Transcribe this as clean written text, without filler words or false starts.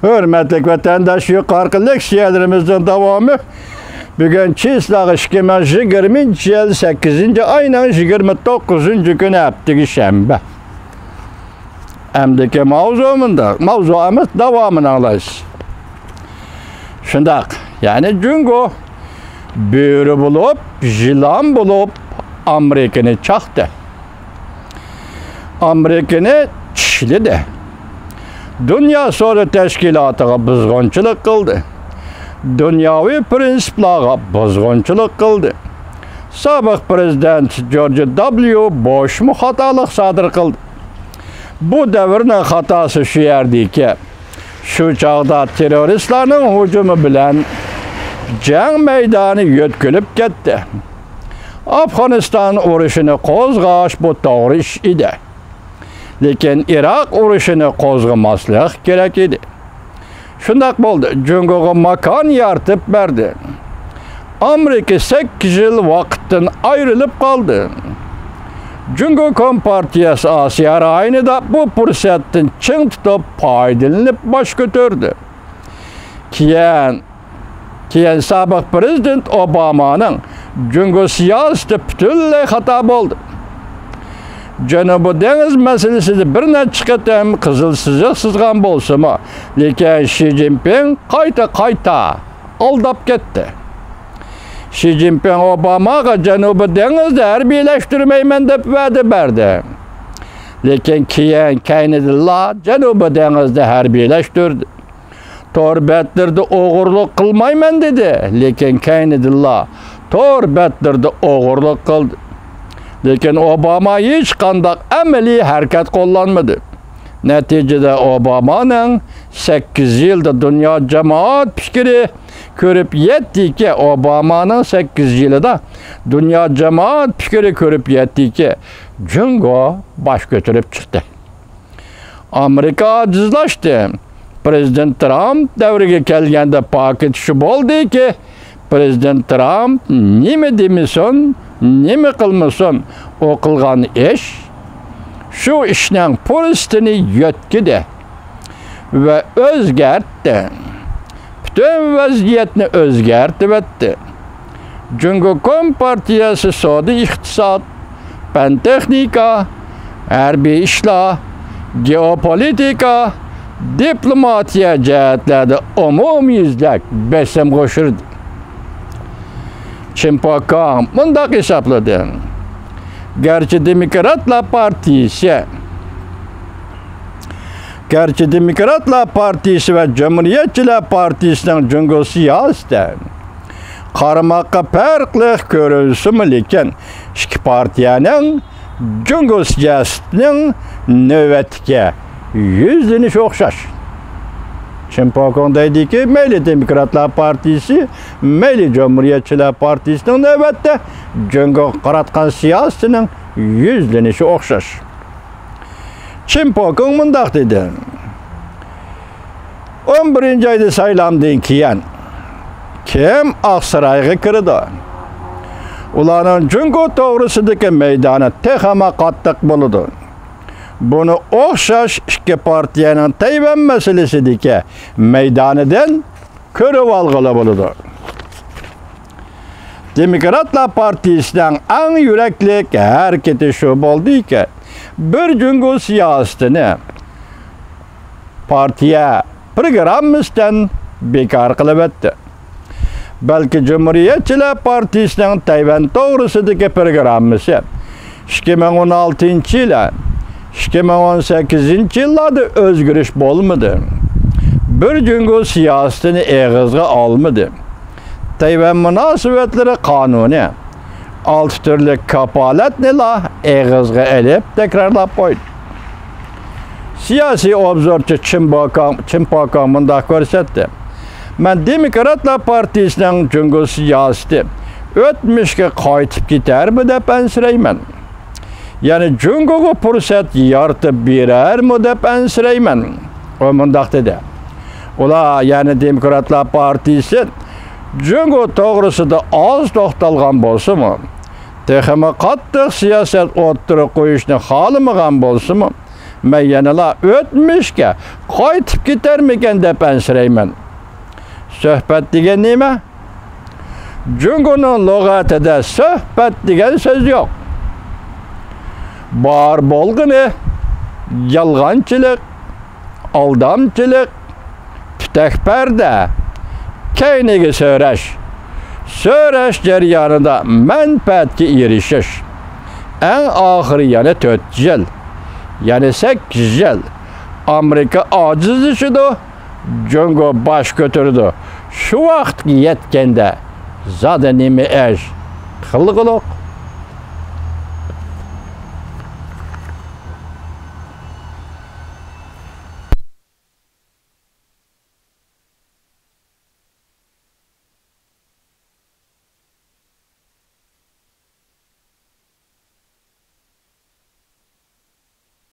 Hürmetlik vatandaş yukarı leksiyelerimizden devamı. Bugün çislağı 2020 yıl 8. ayının 29. günü yaptığı şembe. Emdeki mavzuamız devamını alayız. Şundak, yani çünkü büyürü bulup, jilan bulup Amerika'nı çaktı. Amerika'nı çişledi. Dünya Soru Teşkilatı'na buzgunçuluk kıldı. Dünyavi prensiplara buzgunçuluk kıldı. Sabık Prezident George W. Bush mu hatalık sadır kıldı. Bu devirnin hatası şu yerdi ki, şu çağda teröristlerin hücumu bilen cenk meydanı yötkülüp gitti. Afganistan uğraşını kozgaş bu doğru iş idi. Lekin Irak uğraşını kozgamaslık gerek idi. Şundak oldu, Cungo'ya makan yartıp verdi. Amerika 8 yıl vakitten ayrılıp kaldı. Cungo Kompartiyası Asya Rayını da bu fırsattan çın tutup faydalanıp baş götürdü. Kiyen sabık Prezident Obama'nın Cungo siyaseti bütünlüğü hata oldu. Cenab-ı Deniz meselesi bir ne çıkıtım kızılsızlık sızgan bolsa mı? Lekin Xi Jinping kayta aldap gitti. Xi Jinping Obama'ya Cenab-ı Deniz'de harbiyleştirmeymen dep vədi verdi. Lekin keynidillah Cenab-ı Deniz'de harbiyleştirdi. Torbettirdi oğurluk kılmaymen dedi. Lekin keynidillah torbettirdi oğurluk kıldı. Lekin Obama hiç kandak emeli hareket kullanmadı. Neticede Obama'nın 8 yılda dünya cemaat fikri körüp yetti ki Obama'nın 8 yılda dünya cemaat fikri körüp yetti ki Cungo baş götürüp çıktı. Amerika acizlaştı. Prezident Trump devrige gelgende paket şu oldu ki Prezident Trump nime demesin, nime kılmasın o kılgan iş şu işten polisini yötkidi ve özgertti. Bütün vaziyetini özgertti vetti. Cungo Kompartiyası soda iktisat, pen teknika, harbi işler, geopolitika, diplomatiya cihetlerde umumiyizlik besim koşurdu. Çimpakam bundak hesapladı. Gerçi Demokratlar Partisi ve Cumhuriyetçiler Partisi'nin Cungo siyaseti karmakka farklı görülsün lekin iki partiyanın Cungo siyasetinin nöbetke yüzünü okşaş. Çimpakondaydı ki meyli Demokratlar Partisi, meyli Cumhuriyetçiler Partisi'nin nöbette Cungo qaratkan siyasetinin yüzünü okşaş. Çimpakon mundak dedi. 11. ayda saylamdan kiyen kim Aksaray'a kirdi? Ulanın Cungo doğrusudaki meydana tehama kattık buludu. Bunu okşaş iki partiyanın Tayvan meselesideki meydanıdan körüp algılı buludu. Demokratlar Partisi'nin en yürekli hareketi şu oldu ki bir Cungo siyasetini partiye programımızdan bekar kılıp etti. Belki Cumhuriyetçiler Partisi'nin Tayvan doğrusudaki programımızı 2016 ile 2018 yıllarda özgürüş olmadı. Bir Cungo siyasetini eğizge almadı. Tayvan münasebetleri kanuni 6 türlü kapaletnila eğizge elip tekrarlap koydu. Siyasi obzorcu Çimpakam mundak görsetti. Men Demokratlar Partisi'nin Cungo siyaseti ötmüşke kaytıp gider mi dep ensireymen. Yani Cungo'ga fırsat yartıp birer mi dep ensireymen. O mundak dedi. Ola yani Demokratlar Partisi Cungo doğrusida az toxtalgan bolsa mı? Texime qattiq siyaset o'ttirib qo'yishni xohlamagan bo'lsa-mu? Men yanıla ötmüşke qaytıp gidermiken dep ensireymen. Söhbet degen neme? Cungunun lügatida söhbet degen söz yok. Bar bolgunu, yalğançılık, aldamçılık, tütekperde, keynigi söyreş. Söyreş jaryanında menfaatki erişiş. En ahiri yani 4 yıl, yani 8 yıl. Amerika aciz işidu, Cungo baş götürdü. Şu vaqt yetkende, zaten nemi eş, kılgılık,